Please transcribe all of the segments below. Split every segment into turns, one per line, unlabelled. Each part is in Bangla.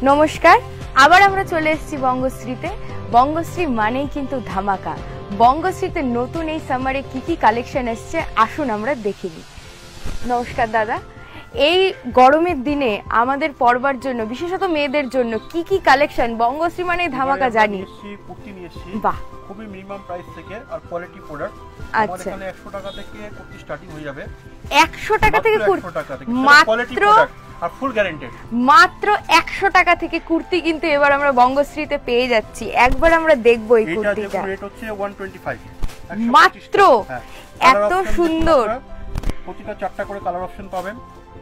নমস্কার, আবার আমরা চলে এসেছি বঙ্গশ্রীতে। বঙ্গশ্রী মানেই কিন্তু ধামাকা। বঙ্গশ্রীতে নতুন এই সামারে কি কি কালেকশন এসছে আসুন আমরা দেখে নিই। নমস্কার দাদা, এই গরমের দিনে আমাদের পরবার জন্য বিশেষত মেয়েদের জন্য কি কি কালেকশন? বঙ্গশ্রী মানে ধামাকা জানি।
কুর্তি নিয়ে এসেছি,
বাহ,
খুবই মিনিমাম প্রাইস থেকে আর কোয়ালিটি প্রোডাক্ট।
আচ্ছা,
এখানে 100 টাকা থেকে কুর্তি স্টার্টিং হয়ে যাবে।
100 টাকা থেকে কুর্তি,
মাত্র আর ফুল গ্যারান্টেড, মাত্র
100 টাকা থেকে কুর্তি কিন্তু এবার আমরা বঙ্গশ্রীতে পেয়ে যাচ্ছি। একবার আমরা দেখবো এই কুর্তিটা।
রেট হচ্ছে 125
মাত্র। এত সুন্দর,
প্রতিটা 4টা করে কালার অপশন পাবেন।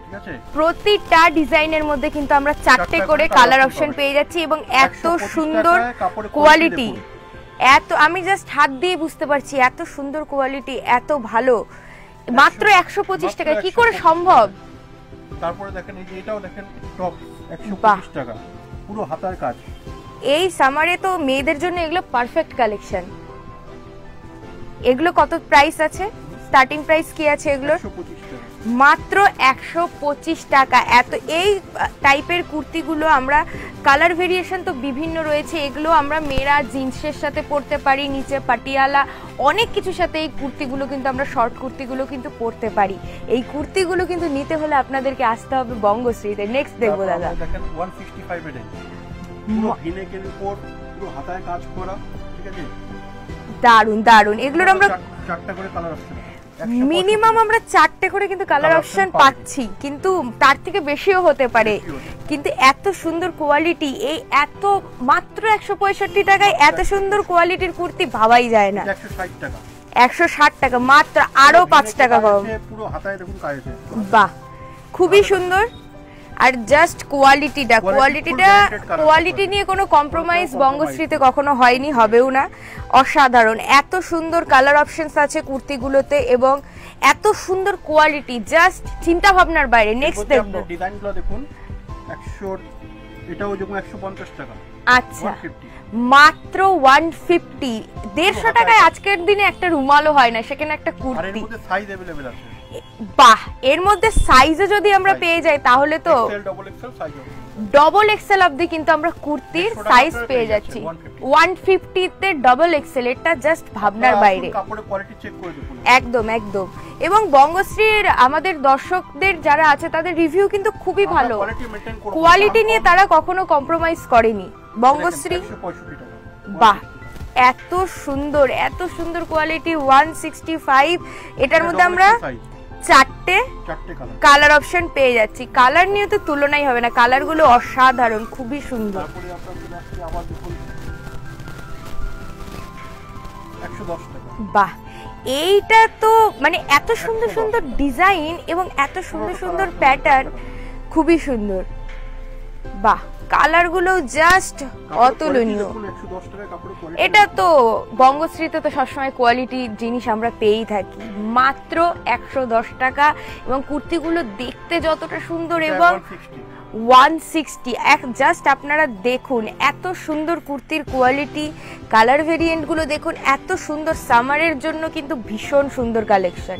ঠিক আছে,
প্রতিটা ডিজাইনের মধ্যে কিন্তু আমরা 4টে করে কালার অপশন পেয়ে যাচ্ছি এবং এত সুন্দর কোয়ালিটি। এত আমি জাস্ট হাত দিয়ে বুঝতে পারছি এত সুন্দর কোয়ালিটি, এত ভালো। মাত্র 125 টাকা কি করে সম্ভব?
তারপরে দেখেন এই যে এটাও দেখেন টপ 125 টাকা, পুরো হাতার কাজ।
এই সামারে তো মেয়েদের জন্য এগুলো পারফেক্ট কালেকশন। এগুলো কত প্রাইস আছে? স্টার্টিং প্রাইস কি আছে এগুলোর?
125 টাকা,
মাত্র 125 টাকা। এত এই টাইপের কুর্তিগুলো আমরা কালার ভেরিয়েশন তো বিভিন্ন রয়েছে, এগুলো আমরা মেয়েরা জিন্সের সাথে পরতে পারি, নিচে পাটিয়ালা অনেক কিছুর সাথে এই কুর্তিগুলো কিন্তু আমরা শর্ট কুর্তিগুলো কিন্তু পরতে পারি। এই কুর্তিগুলো কিন্তু নিতে হলে আপনাদেরকে আসতে হবে বঙ্গশ্রীতে। নেক্সট দেখবো দাদা,
দেখেন 165 এর পুরো ভিনেকের উপর পুরো হাতায় কাজ করা। ঠিক আছে,
দারুন দারুন। এগুলোর আমরা
4টা করে কালার অপশন,
মিনিমাম আমরা 4টে করে কিন্তু কালার অপশন পাচ্ছি, কিন্তু তার থেকে বেশিও হতে পারে। কিন্তু এত সুন্দর কোয়ালিটি, এই এত মাত্র 165 টাকায় এত সুন্দর কোয়ালিটির কুর্তি ভাবাই যায় না।
160 টাকা,
160 টাকা মাত্র, আরো 5 টাকা কম।
পুরো হাতায় দেখুন কাজ আছে।
বাহ, খুবই সুন্দর। আর জাস্ট কোয়ালিটি নিয়ে কোনো কম্প্রোমাইজ বঙ্গশ্রীতে কখনো হয়নি, হবেও না। অসাধারণ, এত সুন্দর কালার অপশনস আছে কুর্তিগুলোতে এবং এত সুন্দর কোয়ালিটি, জাস্ট চিন্তা ভাবনার বাইরে। নেক্সট দেখবো,
ডিজাইনগুলো দেখুন। 100 এটাও যেমন 150 টাকা।
আচ্ছা, মাত্র 150, 150 টাকায় আজকের দিনে একটা রুমালও হয় না, সেখানে একটা কুর্তি।
আর এর মধ্যে সাইজ अवेलेबल আছে।
বাহ, এর মধ্যে সাইজও যদি আমরা পেয়ে যাই তাহলে তো ডবল এক্সেল অবধি কিন্তু আমরা কুর্তির সাইজ পেয়ে যাচ্ছি। 150 তে ডবল এক্সেল, এটা জাস্ট ভাবনার বাইরে।
কাপড়ের কোয়ালিটি চেক করে দেখুন।
একদম একদম। এবং বঙ্গশ্রীর আমাদের দর্শকদের যারা আছে তাদের রিভিউ কিন্তু খুবই ভালো, কোয়ালিটি নিয়ে তারা কখনো কম্প্রোমাইজ করেনি। বঙ্গশ্রী, বাহ, এত সুন্দর কোয়ালিটি। 165, এটার মধ্যে আমরা 4টে কালার অপশন পেয়ে যাচ্ছি। কালার নিয়ে তো তুলনাই হবে না, কালার গুলো অসাধারণ, খুবই সুন্দর। বাহ, এইটা তো মানে এত সুন্দর সুন্দর ডিজাইন এবং এত সুন্দর সুন্দর প্যাটার্ন, খুবই সুন্দর। বাহ, কালার গুলো জাস্ট অতুলনীয়। এটা তো বঙ্গশ্রীতে তো সবসময় কোয়ালিটি জিনিস আমরা পেয়েই থাকি। মাত্র 110 টাকা এবং কুর্তিগুলো দেখতে যতটা সুন্দর এবং 160। জাস্ট আপনারা দেখুন এত সুন্দর কুর্তির কোয়ালিটি, কালার ভেরিয়েন্টগুলো দেখুন, এত সুন্দর। সামারের জন্য কিন্তু ভীষণ সুন্দর কালেকশন,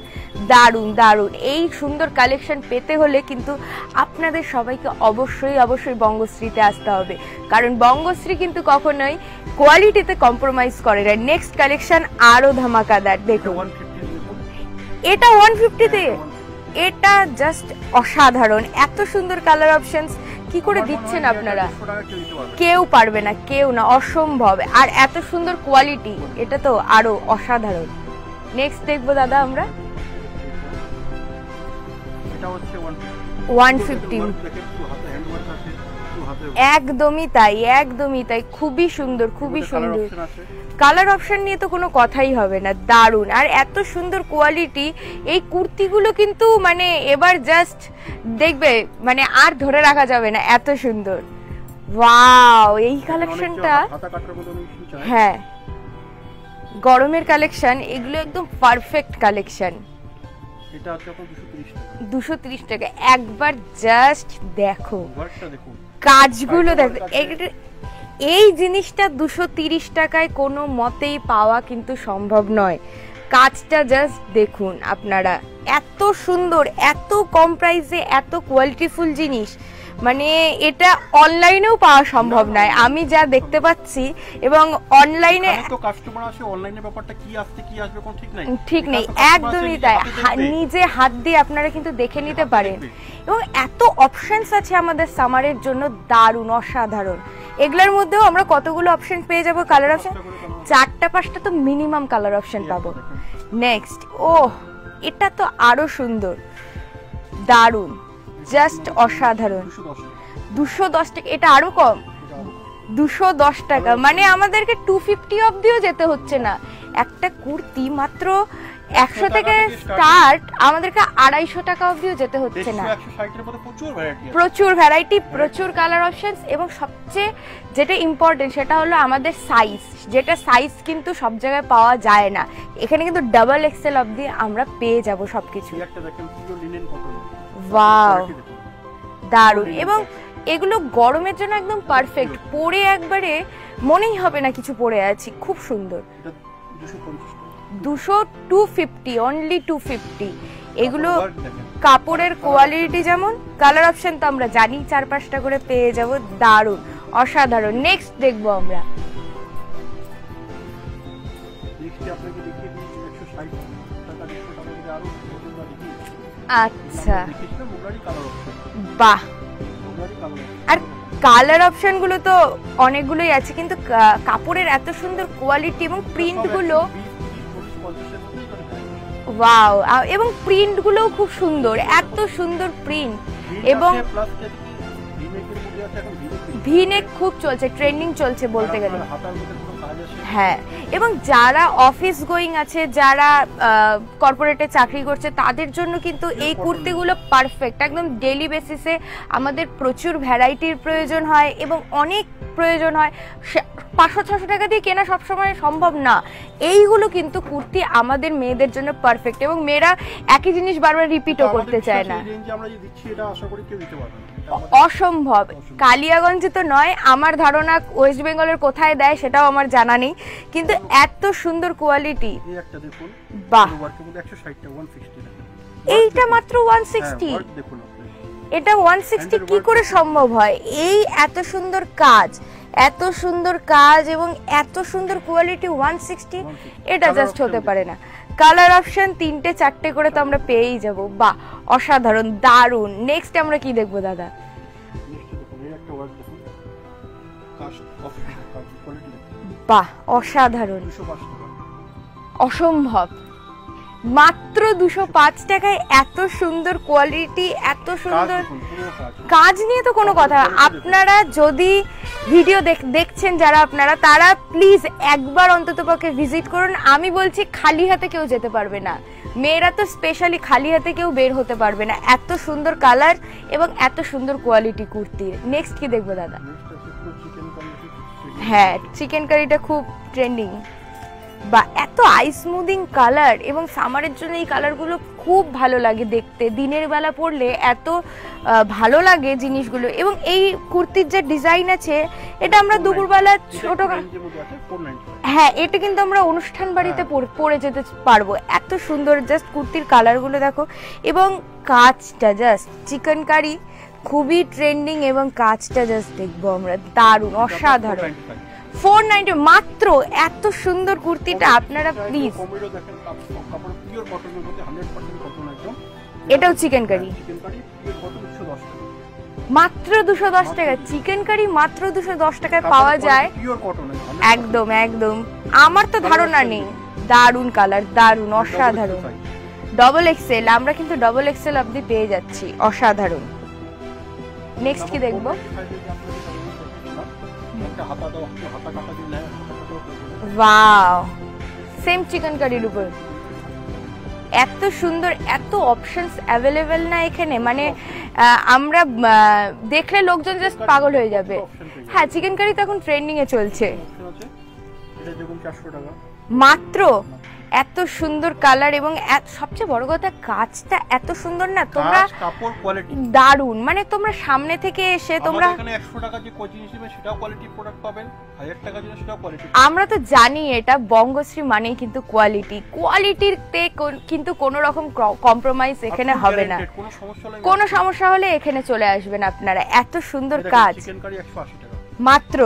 দারুণ দারুণ। এই সুন্দর কালেকশন পেতে হলে কিন্তু আপনাদের সবাইকে অবশ্যই বঙ্গশ্রীতে আসতে হবে, কারণ বঙ্গশ্রী কিন্তু কখনোই কোয়ালিটিতে কম্প্রোমাইজ করে না। নেক্সট কালেকশন আরো ধামাকাদার, দেখুন এটা 150-তে, এটা জাস্ট অসাধারণ। এত সুন্দর কালার অপশনস কি করে দিচ্ছেন আপনারা? কেউ পারবে না, কেউ না, অসম্ভব। আর এত সুন্দর কোয়ালিটি, এটা তো আরো অসাধারণ। নেক্সট দেখবো দাদা আমরা, 150। একদমই তাই, খুবই সুন্দর। কালার অপশন নিয়ে তো কোনো কথাই হবে না, দারুণ। আর এত সুন্দর কোয়ালিটি, এই কুর্তিগুলো কিন্তু মানে এবার জাস্ট দেখবে মানে আর ধরে রাখা যাবে না, এত সুন্দর। ওয়াও, এই কালেকশনটা, হ্যাঁ, গরমের কালেকশন, এগুলো একদম পারফেক্ট কালেকশন। 230 টাকা। একবার জাস্ট দেখো কাজগুলো, দেখো এই জিনিসটা 230 টাকায় কোনো মতেই পাওয়া কিন্তু সম্ভব নয়। কাজটা জাস্ট দেখুন আপনারা, এত সুন্দর, এত কম প্রাইসে এত কোয়ালিটিফুল জিনিস, মানে এটা অনলাইনেও পাওয়া সম্ভব নয়, আমি যা দেখতে পাচ্ছি। এবং অনলাইনে
তো কাস্টমার আসে, অনলাইনে ব্যাপারটা কি আসছে কি আসবে কোন ঠিক নাই,
ঠিক নেই, একদমই তাই। নিজে হাত দিয়ে আপনারা কিন্তু দেখে নিতে পারেন। এবং এত অপশনস আছে আমাদের সামারের জন্য, দারুণ অসাধারণ। এগুলোর মধ্যেও আমরা কতগুলো অপশন পেয়ে যাব, কালার অপশন 4টা 5টা তো মিনিমাম কালার অপশন পাবো। নেক্সট, ও এটা তো আরো সুন্দর, দারুণ, জাস্ট অসাধারণ। 210 টাকা, এটা আরো কম, 210 টাকা। মানে আমাদেরকে 250 অবধিও যেতে হচ্ছে না। একটা কুর্তি মাত্র 100 থেকে স্টার্ট, আমাদেরকে 250 টাকা অবধিও যেতে হচ্ছে না। প্রচুর ভ্যারাইটি, প্রচুর কালার অপশনস। এবং সবচেয়ে যেটা ইম্পর্টেন্ট সেটা হলো আমাদের সাইজ, যেটা সাইজ কিন্তু সব জায়গায় পাওয়া যায় না। এখানে কিন্তু ডাবল এক্সেল অবধি আমরা পেয়ে যাব সবকিছু। ওয়াও, দারুণ। এবং এগুলো গরমের জন্য একদম পারফেক্ট, পরে একবারে মনেই হবে না কিছু পরে আছি, খুব সুন্দর। 250, অনলি 250। এগুলো কাপড়ের কোয়ালিটি যেমন, কালার অপশন তো আমরা জানি 4-5টা করে পেয়ে যাব, দারুণ অসাধারণ। নেক্সট দেখবো আমরা, আচ্ছা বাহ। আর কালার অপশন গুলো তো অনেকগুলোই আছে, কিন্তু কাপড়ের এত সুন্দর কোয়ালিটি এবং প্রিন্ট গুলো, ওয়াও। এবং প্রিন্ট গুলো খুব সুন্দর, এত সুন্দর প্রিন্ট। এবং ভিনেক খুব চলছে, ট্রেন্ডিং চলছে বলতে গেলে। হ্যাঁ, এবং যারা অফিস গোয়িং আছে, যারা কর্পোরেটে চাকরি করছে, তাদের জন্য কিন্তু এই কুর্তিগুলো পারফেক্ট। একদম ডেইলি বেসিসে আমাদের প্রচুর ভ্যারাইটির প্রয়োজন হয় এবং অনেক প্রয়োজন হয়। 500-600 টাকা দিয়ে কেনা সবসময় সম্ভব না। এইগুলো কিন্তু কুর্তি আমাদের মেয়েদের জন্য পারফেক্ট। এবং মেয়েরা একই জিনিস বারবার রিপিটও করতে চায় না। অসম্ভব। কালিয়াগঞ্জে তো নয়, আমার ধারণা ওয়েস্ট বেঙ্গলের কোথায় দেয় সেটাও আমার জানা নেই, কিন্তু এত সুন্দর কোয়ালিটি। বাহ, এইটা মাত্র 160। এটা 160 কি করে সম্ভব হয়? এই এত সুন্দর কাজ, এত সুন্দর কাজ এবং এত সুন্দর কোয়ালিটি, 160 এটা জাস্ট হতে পারে না। কালার অপশন 3-4টে করে তো আমরা পেয়েই যাব। বাহ, অসাধারণ, দারুণ। নেক্সট আমরা কি দেখবো দাদা? বাহ, অসাধারণ, অসম্ভব। মাত্র 205 টাকায় এত সুন্দর কোয়ালিটি, এত সুন্দর কাজ নিয়ে তো কোনো কথা। আপনারা যদি ভিডিও দেখছেন যারা, আপনারা তারা প্লিজ একবার অন্ততপক্ষে ভিজিট করুন। আমি বলছি খালি হাতে কেউ যেতে পারবে না, মেয়েরা তো স্পেশালি খালি হাতে কেউ বের হতে পারবে না। এত সুন্দর কালার এবং এত সুন্দর কোয়ালিটি কুর্তির। নেক্সট কি দেখবো দাদা? হ্যাঁ, চিকেন কারিটা খুব ট্রেন্ডিং। বা এত আই স্মুদিং কালার, এবং সামারের জন্য এই কালারগুলো খুব ভালো লাগে দেখতে। দিনের বেলা পরলে এত ভালো লাগে জিনিসগুলো। এবং এই কুর্তির যে ডিজাইন আছে, এটা আমরা দুপুরবেলা ছোট, হ্যাঁ এটা কিন্তু আমরা অনুষ্ঠান বাড়িতে পরে যেতে পারবো। এত সুন্দর জাস্ট কুর্তির কালারগুলো দেখো। এবং কাজটা জাস্ট, চিকেন কারি খুবই ট্রেন্ডিং এবং কাজটা জাস্ট দেখবো আমরা, দারুণ অসাধারণ। 490 মাত্র। এত সুন্দর কুর্তিটা আপনারা প্লিজ, এটাও চিকেন কারি মাত্র 210 টাকা। চিকেন কারি মাত্র 210 টাকায় পাওয়া যায়। একদম একদম, আমার তো ধারণা নেই। দারুণ কালার, দারুণ অসাধারণ। ডবল এক্সেল, আমরা কিন্তু ডবল এক্সেল অবধি পেয়ে যাচ্ছি, অসাধারণ। নেক্সট কি দেখবো? ওয়াও, সেম চিকেন কারির উপর এত সুন্দর, এত অপশনস অ্যাভেলেবেল না এখানে, মানে আমরা দেখলে লোকজন জাস্ট পাগল হয়ে যাবে। হ্যাঁ, চিকেন কারি তো এখন ট্রেন্ডিং এ চলছে। মাত্র এত সুন্দর কালার এবং সবচেয়ে বড় কথা কাজটা এত সুন্দর না, তোমরা
কাপড় কোয়ালিটি
দারুন, মানে তোমরা সামনে থেকে এসে তোমরা
এখানে 100 টাকা যে কোচিং হিসেবে সেটাও কোয়ালিটি প্রোডাক্ট পাবেন, 1000 টাকা যেটা সেটাও কোয়ালিটি।
আমরা তো জানি এটা বঙ্গশ্রী মানেই কিন্তু কোয়ালিটিতে কিন্তু কোনো রকম কম্প্রোমাইজ এখানে হবে না। কোনো সমস্যা হলে এখানে চলে আসবেন আপনারা। এত সুন্দর কাজ,
চিকেন কারি 180 টাকা
মাত্র।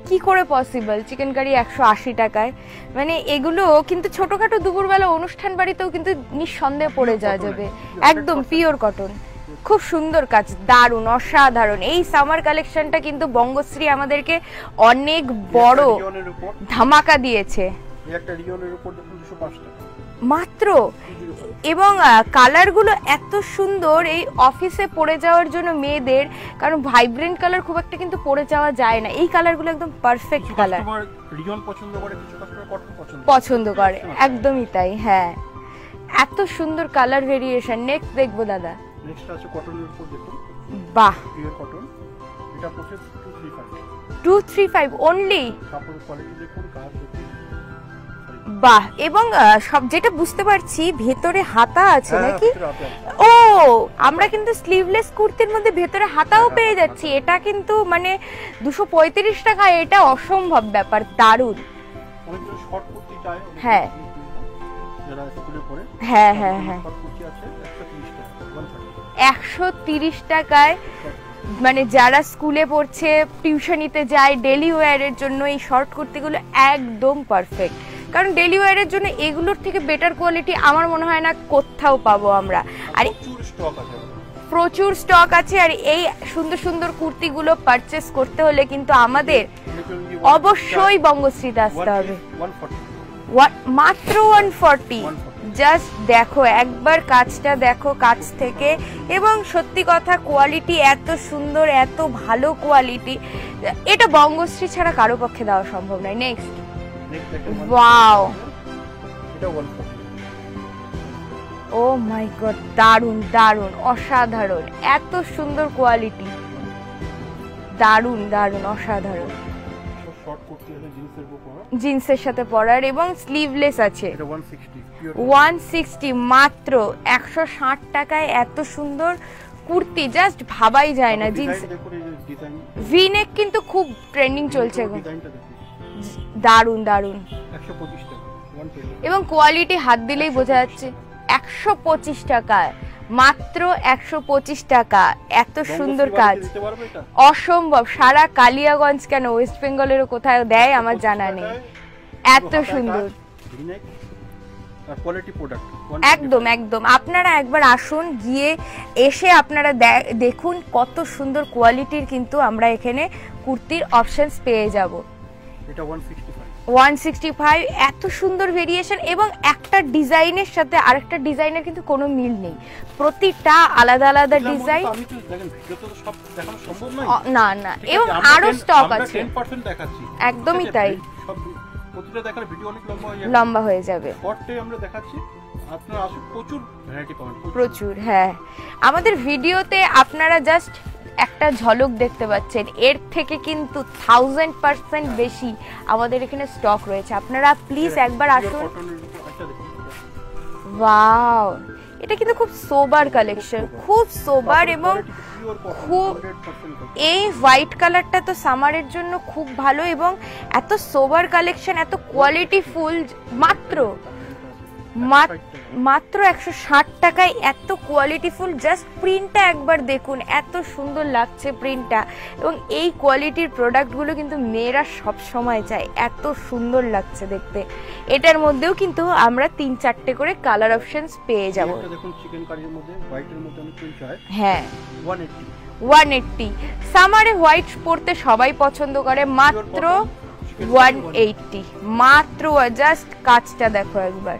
কি করে পসিবল চিকেন কারি 180 টাকায়? মানে এগুলো কিন্তু ছোটখাটো দুপুরবেলা অনুষ্ঠান বাড়িতেও কিন্তু নিঃসন্দেহে পড়ে যাওয়া যাবে। একদম পিওর কটন, খুব সুন্দর কাজ, দারুণ, অসাধারণ। এই সামার কালেকশনটা কিন্তু বঙ্গশ্রী আমাদেরকে অনেক বড় ধামাকা দিয়েছে।
একটা রিয়নের উপর 205 টাকা
মাত্র। এবং কালারগুলো এত সুন্দর, এই অফিসে পরে যাওয়ার জন্য মেয়েদের, কারণ ভাইব্রেন্ট কালার খুব একটা কিন্তু পরে যাওয়া যায় না, এই কালারগুলো একদম পারফেক্ট কালার।
কাস্টমার রিয়ন পছন্দ করে, কিছু কাস্টমার কটন
পছন্দ করে, একদমই তাই। হ্যাঁ, এত সুন্দর কালার ভেরিয়েশন। নেক্সট দেখবো দাদা।
নেক্সট আছে কটনের উপর, দেখুন,
বাহ,
পিওর কটন। এটা পড়ছে
235 অনলি।
কাপড়ের কোয়ালিটি দেখুন, কাজ দেখুন,
বাহ। এবং সব যেটা বুঝতে পারছি ভেতরে হাতা আছে নাকি? ও, আমরা কিন্তু স্লিভলেস কুর্তির মধ্যে ভেতরে হাতাও পেয়ে যাচ্ছি। এটা কিন্তু মানে 235 টাকা, এটা অসম্ভব ব্যাপার, দারুণ।
অনেকজন শর্ট কুর্তি চায়,
হ্যাঁ
যারা স্কুলে পড়ে,
হ্যাঁ হ্যাঁ হ্যাঁ,
শর্ট কুর্তি আছে 130 টাকা,
130 টাকায়। মানে যারা স্কুলে পড়ছে, টিউশনিতে যায়, ডেলি ওয়্যারের জন্য এই শর্ট কুর্তিগুলো একদম পারফেক্ট। কারণ ডেলি ওয়্যারের জন্য এগুলোর থেকে বেটার কোয়ালিটি আমার মনে হয় না কোথাও পাবো আমরা। আর প্রচুর স্টক আছে। আর এই সুন্দর সুন্দর কুর্তিগুলো পারচেস করতে হলে কিন্তু আমাদের অবশ্যই বঙ্গশ্রীতে আসতে হবে। মাত্র 140। জাস্ট দেখো একবার কাজটা, দেখো কাজ থেকে। এবং সত্যি কথা, কোয়ালিটি এত সুন্দর, এত ভালো কোয়ালিটি, এটা বঙ্গশ্রী ছাড়া কারো পক্ষে দেওয়া সম্ভব নয়। নেক্সট, ওয়াও, ও মাই গড, দারুণ দারুণ, অসাধারণ, এত সুন্দর কোয়ালিটি, দারুণ দারুণ, অসাধারণ। জিন্সের সাথে পরার এবং স্লিভলেস আছে। 160 মাত্র। 160 টাকায় এত সুন্দর কুর্তি, জাস্ট ভাবাই যায় না। জিন্স ভি-নেক কিন্তু খুব ট্রেন্ডিং চলছে, দারুণ দারুণ। এবং কোয়ালিটি হাত দিলেই বোঝা যাচ্ছে। 125 টাকায়, মাত্র 125 টাকা, এত সুন্দর কাজ, অসম্ভব। সারা কালিয়াগঞ্জ কেন, ওয়েস্ট বেঙ্গলেরও কোথাও দেয় আমার জানা নেই, এত সুন্দর। একদম একদম, আপনারা একবার আসুন, গিয়ে এসে আপনারা দেখুন কত সুন্দর কোয়ালিটির কিন্তু আমরা এখানে কুর্তির অপশনস পেয়ে যাব।
এটা
165, এত সুন্দর ভেরিয়েশন। এবং একটা ডিজাইনের সাথে আরেকটা ডিজাইনের কিন্তু কোনো মিল নেই, প্রতিটা আলাদা আলাদা ডিজাইন। না না, এবং আরো স্টক আছে। একদমই তাই,
প্রতিটা দেখার ভিডিও অনেক
লম্বা হয়ে যাবে।
আমরা দেখাচ্ছি, আপনারা আসুন, প্রচুর ভ্যারাইটি পাবেন,
প্রচুর। হ্যাঁ, আমাদের ভিডিওতে আপনারা জাস্ট একটা ঝলক দেখতে পাচ্ছেন, এর থেকে কিন্তু 1000% বেশি আমাদের এখানে স্টক রয়েছে। আপনারা প্লিজ একবার আসুন। ওয়াও, এটা কিন্তু খুব সোবার কালেকশন, খুব সোবার। এবং খুব, এই হোয়াইট কালারটা তো সামারের জন্য খুব ভালো। এবং এত সোবার কালেকশন, এত কোয়ালিটি ফুল, মাত্র 160 টাকায় এত কোয়ালিটিফুল। জাস্ট প্রিন্টটা একবার দেখুন, এত সুন্দর লাগছে প্রিন্টটা। এবং এই কোয়ালিটির প্রোডাক্টগুলো কিন্তু মেয়েরা সব সময় চায়, এত সুন্দর লাগছে দেখতে। এটার মধ্যেও কিন্তু আমরা 3-4টে করে কালার অপশনস পেয়ে যাব।
দেখুন, চিকেন কারির মধ্যে হোয়াইটের মধ্যে অনেক প্রিন্ট হয়।
হ্যাঁ, 180। সামারে হোয়াইট পরতে সবাই পছন্দ করে, মাত্র 180 মাত্র। জাস্ট কাজটা দেখো একবার,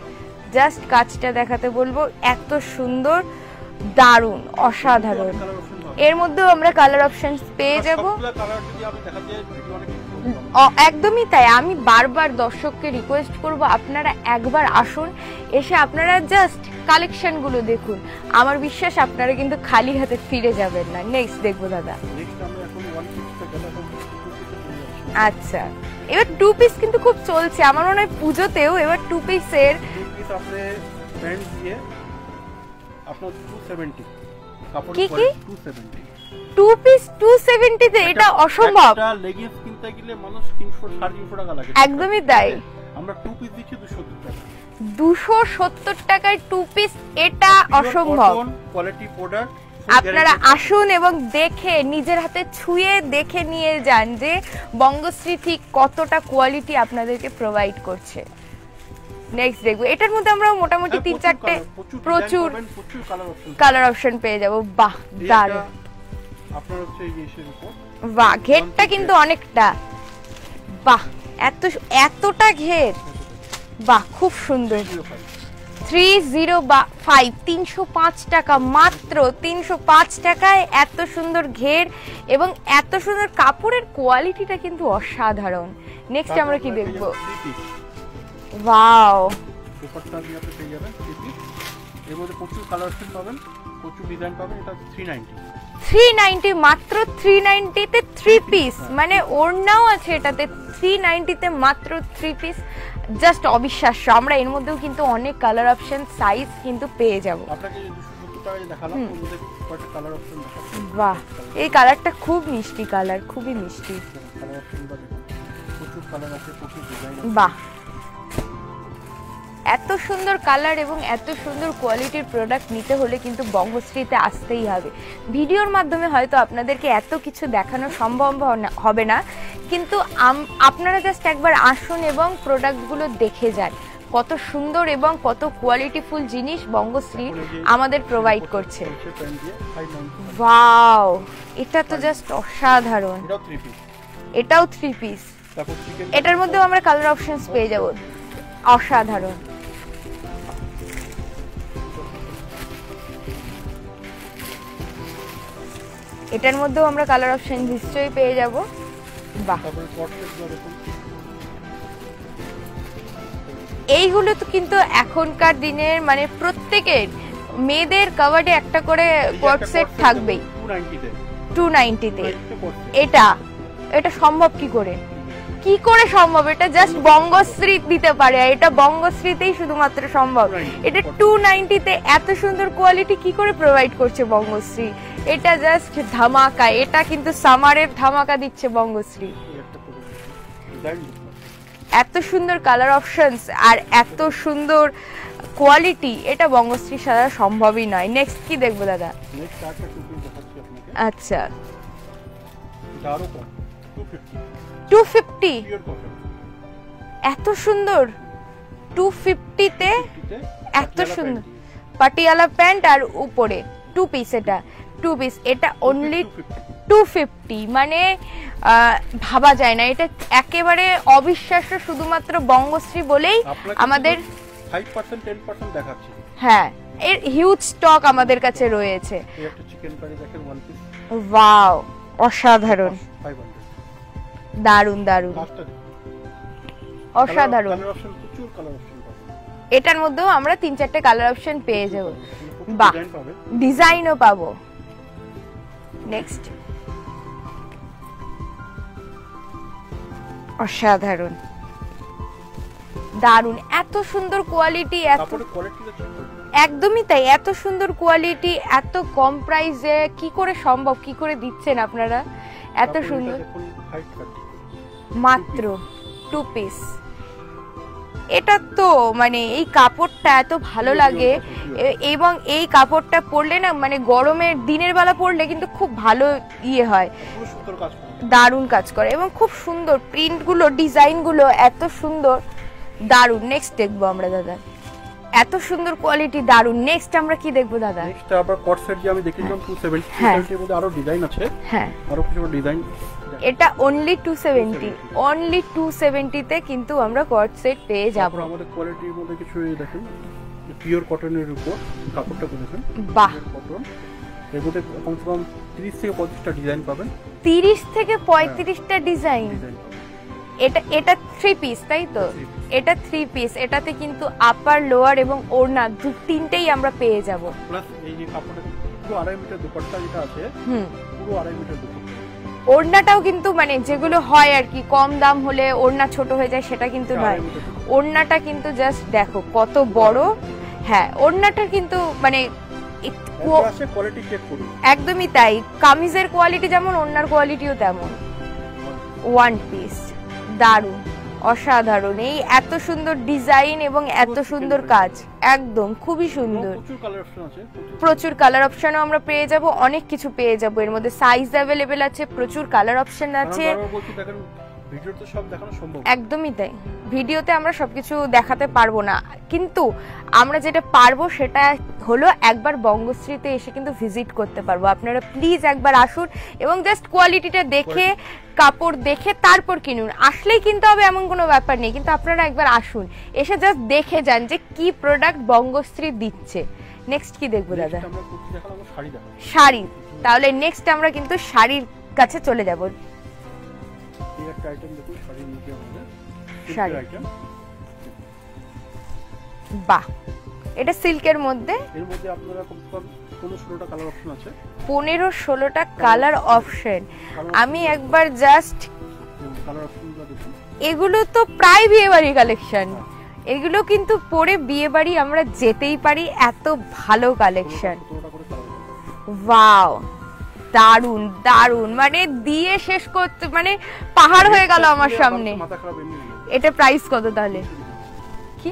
জাস্ট কাজটা দেখাতে বলবো, এত সুন্দর, দারুণ, অসাধারণ। এর মধ্যেও আমরা কালার অপশনস পেয়ে যাব। একদমই তাই, আমি বারবার দর্শককে রিকোয়েস্ট করব, আপনারা একবার আসুন, এসে আপনারা জাস্ট কালেকশনগুলো দেখুন। আমার বিশ্বাস আপনারা কিন্তু খালি হাতে ফিরে যাবেন না। নেক্সট দেখবো দাদা। আচ্ছা, এবার 2 পিস কিন্তু খুব চলছে আমার মনে হয় পুজোতেও এবার 2 পিসের।
2 পিস আপনি প্যান্ট দিয়ে আপনার 270 কাপড়
কি
পরে
কি?
270
2 পিস 270 তে, এটা অসম্ভব।
একটা লেগিংস কিনতে গেলে মানুষ 300 350 টাকা লাগে।
একদমই তাই।
আমরা 2 পিস দিচ্ছি 270 টাকা।
270 টাকায় 2 পিস, এটা অসম্ভব।
কোয়ালিটি প্রোডাক্ট
আপনারা আসুন এবং দেখে নিজের হাতে ছুঁয়ে দেখে নিয়ে যান যে বঙ্গশ্রী ঠিক কতটা কোয়ালিটি আপনাদেরকে প্রোভাইড করছে। নেক্সট দেখবো, এটার মধ্যে আমরা মোটামুটি 3-4টে প্রচুর কালার অপশন পেয়ে যাব। বাহ, দারুণ।
আপনার হচ্ছে এই এসের উপর
বাহ, ঘেরটা কিন্তু অনেকটা। বাহ, এতটা ঘের। বাহ, খুব সুন্দর। 305 305 টাকা, মাত্র 305 টাকায় এত সুন্দর ঘের এবং এত সুন্দর কাপড়ের কোয়ালিটিটা কিন্তু অসাধারণ। নেক্সট আমরা কি দেখব? ওয়াও,
দুপাট্টা দিয়ে আপনি পেয়ে যাবেন 3 পিস। এর মধ্যে প্রচুর কালার অপশন পাবেন, প্রচুর ডিজাইন পাবেন। এটা
390, মাত্র 390 তে 3 পিস, মানে ওড়নাও আছে এটাতে। 390 তে মাত্র 3 পিস, জাস্ট অবিশ্বাস্য। আমরা এর মধ্যেও কিন্তু অনেক কালার অপশন, সাইজ কিন্তু পেয়ে যাব।
আপনাকে 270 টাকায় দেখালাম, ওর মধ্যে কয়টা কালার অপশন দেখাচ্ছি।
বাহ, এই কালারটা খুব মিষ্টি কালার, খুবই মিষ্টি।
কালার অপশন বা দেখুন, প্রচুর কালার আছে, প্রচুর ডিজাইন আছে।
বাহ, এত সুন্দর কালার এবং এত সুন্দর কোয়ালিটির প্রোডাক্ট নিতে হলে কিন্তু বঙ্গশ্রীতে আসতেই হবে। ভিডিওর মাধ্যমে হয়তো আপনাদেরকে এত কিছু দেখানো সম্ভব হবে না, কিন্তু আপনারা জাস্ট একবার আসুন এবং প্রোডাক্টগুলো দেখে যান কত সুন্দর এবং কত কোয়ালিটিফুল জিনিস বঙ্গশ্রী আমাদের প্রোভাইড করছে। ওয়াও, এটা তো জাস্ট অসাধারণ। এটাও 3 পিস। এটার মধ্যেও আমরা কালার অপশনস পেয়ে যাব। অসাধারণ। এটার মধ্যেও আমরা কালার অপশন নিশ্চয়ই পেয়ে যাব। বাহ, এইগুলো তো কিন্তু এখনকার দিনের মানে প্রত্যেকের মেয়েদের কভারে একটা করে কোট সেট থাকবেই 290 তে। এটা সম্ভব কি করে? কি করে সম্ভব? এটা জাস্ট বঙ্গশ্রী দিতে পারে, এটা বঙ্গশ্রীতেই শুধুমাত্র সম্ভব। এটা 290 তে এত সুন্দর কোয়ালিটি কি করে প্রোভাইড করছে বঙ্গশ্রী? এটা জাস্ট ধামাকা। এটা কিন্তু সামারের ধামাকা দিচ্ছে বঙ্গশ্রী। এত সুন্দর কালার অপশনস আর এত সুন্দর কোয়ালিটি, এটা বঙ্গশ্রী ছাড়া সম্ভবই নয়। নেক্সট কি দেখবো দাদা? আচ্ছা, 250, এত সুন্দর 250 তে এত সুন্দর পাটিয়ালা প্যান্ট আর উপরে 2 পিস। এটা 2 পিস, এটা অনলি 250, মানে ভাবা যায় না। এটা একেবারে অবিশ্বাস্য, শুধুমাত্র বঙ্গশ্রী বলেই আমাদের
5% 10% দেখাচ্ছি।
হ্যাঁ, এর হিউজ স্টক আমাদের কাছে রয়েছে।
এই একটা চিকেন কারি দেখেন 1 পিস।
ওয়াও, অসাধারণ,
500।
দারুন দারুন, অসাধারণ। এটার মধ্যেও আমরা 3-4টে কালার অপশন পেয়ে যাব। বাহ, ডিজাইনও পাবো। নেক্সট, অসাধারণ, দারুন, এত সুন্দর কোয়ালিটি। একদমই তাই, এত সুন্দর কোয়ালিটি এত কম প্রাইসে কি করে সম্ভব? কি করে দিচ্ছেন আপনারা এত সুন্দর? মাত্র 2 পিস। এটা তো মানে এই কাপড়টা এত ভালো লাগে এবং এই কাপড়টা পরলে না মানে গরমের দিনের বেলা পরলে কিন্তু খুব ভালো ইয়ে হয়, দারুণ কাজ করে এবং খুব সুন্দর প্রিন্টগুলো, ডিজাইনগুলো এত সুন্দর, দারুণ। নেক্সট দেখবো আমরা দাদা, এত সুন্দর কোয়ালিটি, দারুণ। নেক্সট আমরা কি দেখবো দাদা?
নেক্সট আবার কট সেট যে আমি দেখিয়েছিলাম 270 এর মধ্যে আরো ডিজাইন আছে।
হ্যাঁ,
আরো কিছু ডিজাইন।
এটা অনলি 270, অনলি 270 তে কিন্তু আমরা কট সেট পেয়ে যাব।
আমাদের কোয়ালিটির মধ্যে কিছু দেখেন, পিওর কটনের উপর কাপড়টা দেখেন।
বাহ,
কটন। এর মধ্যে কমসে কম 30 থেকে 35টা ডিজাইন পাবেন।
30 থেকে 35টা ডিজাইন। এটা 3 পিস, তাই তো? এটা 3 পিস। এটাতে কিন্তু আপার, লোয়ার এবং ওড়না 2-3টেই আমরা পেয়ে যাব।
প্লাস এই যে কাপড়টা পুরো 2.5 মিটার দুপাট্টা যেটা আছে, পুরো 2.5 মিটার দুপাট্টা।
ওড়নাটাও কিন্তু মানে যেগুলো হয় আর কি, কম দাম হলে ওড়না ছোট হয়ে যায় সেটা কিন্তু নয়, ওড়নাটা কিন্তু জাস্ট দেখো কত বড়। হ্যাঁ, ওড়নাটা কিন্তু মানে একদমই তাই, কামিজের কোয়ালিটি যেমন ওড়নার কোয়ালিটিও তেমন। ওয়ান পিস, দারুণ, অসাধারণ। এই এত সুন্দর ডিজাইন এবং এত সুন্দর কাজ, একদম খুবই সুন্দর। প্রচুর কালার অপশনও আমরা পেয়ে যাব, অনেক কিছু পেয়ে যাব এর মধ্যে, সাইজ অ্যাভেলেবেল আছে, প্রচুর কালার অপশন আছে।
ভিডিওতে সব দেখানো সম্ভব
একদমই তাই, ভিডিওতে আমরা সবকিছু দেখাতে পারবো না, কিন্তু আমরা যেটা পারবো সেটা হলো একবার বঙ্গশ্রীতে এসে কিন্তু ভিজিট করতে পারবো। আপনারা প্লিজ একবার আসুন এবং জাস্ট কোয়ালিটিটা দেখে, কাপড় দেখে তারপর কিনুন। আসলেই কিনতে হবে এমন কোনো ব্যাপার নেই, কিন্তু আপনারা একবার আসুন, এসে জাস্ট দেখে যান যে কি প্রোডাক্ট বঙ্গশ্রী দিচ্ছে। নেক্সট কি দেখবো দাদা? শাড়ি। তাহলে নেক্সট আমরা কিন্তু শাড়ির কাছে চলে যাব। বাহ, এটা সিল্কের মধ্যে,
এর মধ্যে আপনারা কম 15-16টা কালার অপশন আছে।
15-16টা কালার অপশন। আমি একবার জাস্ট
কালার অপশনগুলো দেখুন,
এগুলো তো প্রায় বিয়েবাড়ি কালেকশন, এগুলো কিন্তু পরে বিয়েবাড়ি আমরা যেতেই পারি, এত ভালো কালেকশন। ওয়াও, দারুন দারুন, মানে দিয়ে শেষ করতে মানে পাহাড় হয়ে গেল আমার সামনে। এটা প্রাইস কত তাহলে? কি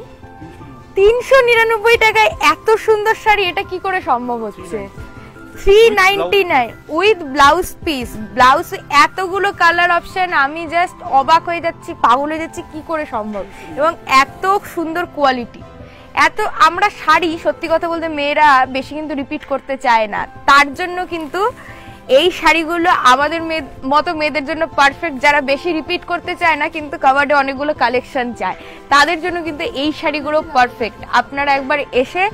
399 টাকায় এত সুন্দর শাড়ি? এটা কি করে সম্ভব হচ্ছে? 399 উইথ ব্লাউজ পিস, ব্লাউজ এতগুলো কালার অপশন, আমি জাস্ট অবাক হয়ে যাচ্ছি, পাগল হয়ে যাচ্ছি, কি করে সম্ভব, এবং এত সুন্দর কোয়ালিটি। এত আমরা শাড়ি সত্যি কথা বলতে মেয়েরা বেশি কিন্তু রিপিট করতে চায় না, তার জন্য কিন্তু এই শাড়িগুলো আমাদের মতো মেয়েদের জন্য পারফেক্ট, যারা বেশি রিপিট করতে চায় না কিন্তু কাভার্ডে অনেকগুলো কালেকশন চায়, তাদের জন্য কিন্তু এই শাড়িগুলো পারফেক্ট। আপনারা একবার এসে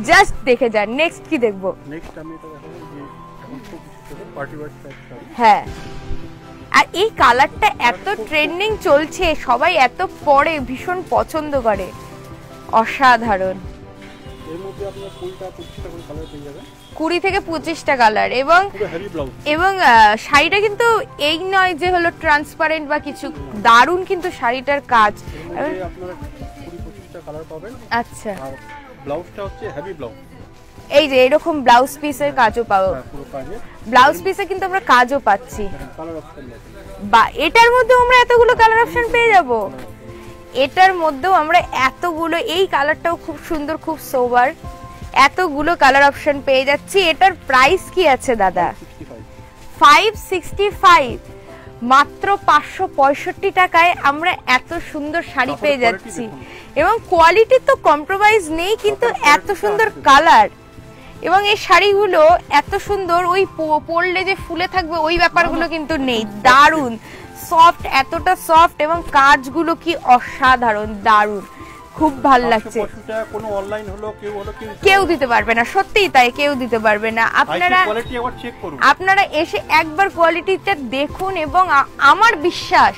জাস্ট দেখে যান। নেক্সট কি দেখবো?
নেক্সট আমি এটা দেখাবো যে এখন খুব পার্টি ওয়্যার টাইপ শাড়ি।
হ্যাঁ, আর এই কালারটা এত ট্রেন্ডিং চলছে, সবাই এত পরে, ভীষণ পছন্দ করে, অসাধারণ।
এর মধ্যে আপনারা 20-25টা করে কালার পেয়ে যাবেন,
20 থেকে 25টা কালার, এবং শাড়িটা কিন্তু এই নয় যে হলো ট্রান্সপারেন্ট বা কিছু, দারুণ কিন্তু শাড়িটার কাজ।
আপনারা 20-25টা কালার পাবেন।
আচ্ছা,
আর ব্লাউজটা হচ্ছে হেভি ব্লাউজ,
এই যে এরকম ব্লাউজ পিসের কাজও পাবো,
পুরো কাজে
ব্লাউজ পিসে কিন্তু আমরা কাজও পাচ্ছি।
কালার অপশন
বা এটার মধ্যে আমরা এতগুলো কালার অপশন পেয়ে যাব, এটার মধ্যেও আমরা এতগুলো, এই কালারটাও খুব সুন্দর, খুব সোবার, এতগুলো কালার অপশন পেয়ে যাচ্ছি। এটার প্রাইস কি আছে দাদা? 565, মাত্র 565 টাকায় আমরা এত সুন্দর শাড়ি পেয়ে যাচ্ছি, এবং কোয়ালিটি তো কম্প্রোমাইজ নেই, কিন্তু এত সুন্দর কালার, এবং এই শাড়িগুলো এত সুন্দর, ওই পরলে যে ফুলে থাকবে ওই ব্যাপারগুলো কিন্তু নেই, দারুণ সফট, এতটা সফট, এবং কাজগুলো কি অসাধারণ, দারুণ, খুব ভালো লাগছে।
কোনো অনলাইন হলো
কেউ দিতে পারবে না, সত্যিই তাই, কেউ দিতে পারবে না। আপনারা এসে একবার কোয়ালিটিটা দেখুন, এবং আমার বিশ্বাস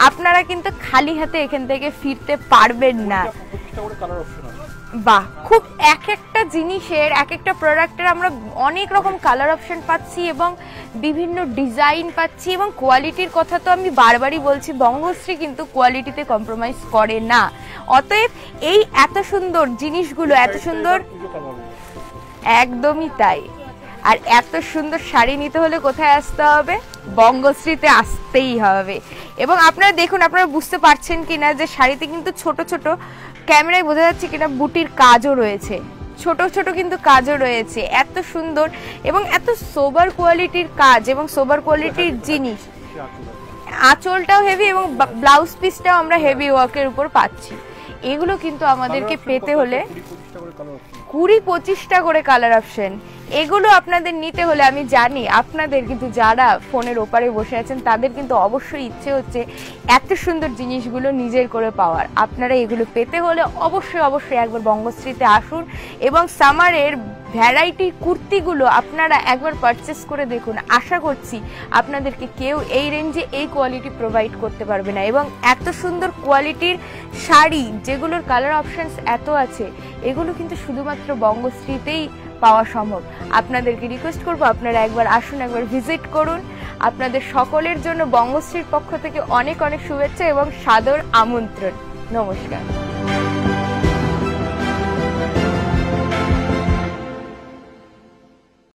আপনারা কিন্তু খালি হাতে এখান থেকে ফিরতে পারবেন না। বাহ, খুব এক একটা জিনিসের, এক একটা প্রোডাক্টের আমরা অনেক রকম কালার অপশন পাচ্ছি, এবং বিভিন্ন ডিজাইন পাচ্ছি, এবং কোয়ালিটির কথা তো আমি বারবারই বলছি, বঙ্গশ্রী কিন্তু কোয়ালিটিতে কম্প্রোমাইজ করে না। অতএব এই এত সুন্দর জিনিসগুলো, এত সুন্দর, একদমই তাই। আর এত সুন্দর শাড়ি নিতে হলে কোথায় আসতে হবে? বঙ্গশ্রীতে আসতেই হবে। এবং আপনারা দেখুন, আপনারা বুঝতে পারছেন কিনা যে শাড়িতে কিন্তু ছোট ছোট, ক্যামেরায় বোঝা যাচ্ছে কিনা, বুটির কাজও রয়েছে, ছোট ছোট কিন্তু কাজও রয়েছে, এত সুন্দর এবং এত সোবার কোয়ালিটির কাজ এবং সোবার কোয়ালিটির জিনিস। আঁচলটাও হেভি এবং ব্লাউজ পিসটাও আমরা হেভি ওয়ার্কের উপর পাচ্ছি। এগুলো কিন্তু আমাদেরকে পেতে হলে 20-25টা করে কালার অপশন, এগুলো আপনাদের নিতে হলে আমি জানি আপনাদের কিন্তু যারা ফোনের ওপারে বসে আছেন তাদের কিন্তু অবশ্যই ইচ্ছে হচ্ছে এত সুন্দর জিনিসগুলো নিজের করে পাওয়ার। আপনারা এগুলো পেতে হলে অবশ্যই অবশ্যই একবার বঙ্গশ্রীতে আসুন এবং সামারের ভ্যারাইটি কুর্তিগুলো আপনারা একবার পারচেস করে দেখুন। আশা করছি আপনাদেরকে কেউ এই রেঞ্জে এই কোয়ালিটি প্রোভাইড করতে পারবে না। এবং এত সুন্দর কোয়ালিটির শাড়ি যেগুলোর কালার অপশনস এত আছে, এগুলো কিন্তু শুধুমাত্র বঙ্গশ্রীতেই পাওয়া সম্ভব। আপনাদেরকে রিকোয়েস্ট করবো আপনারা একবার আসুন, একবার ভিজিট করুন। আপনাদের সকলের জন্য বঙ্গশ্রীর পক্ষ থেকে অনেক অনেক শুভেচ্ছা এবং সাদর আমন্ত্রণ। নমস্কার।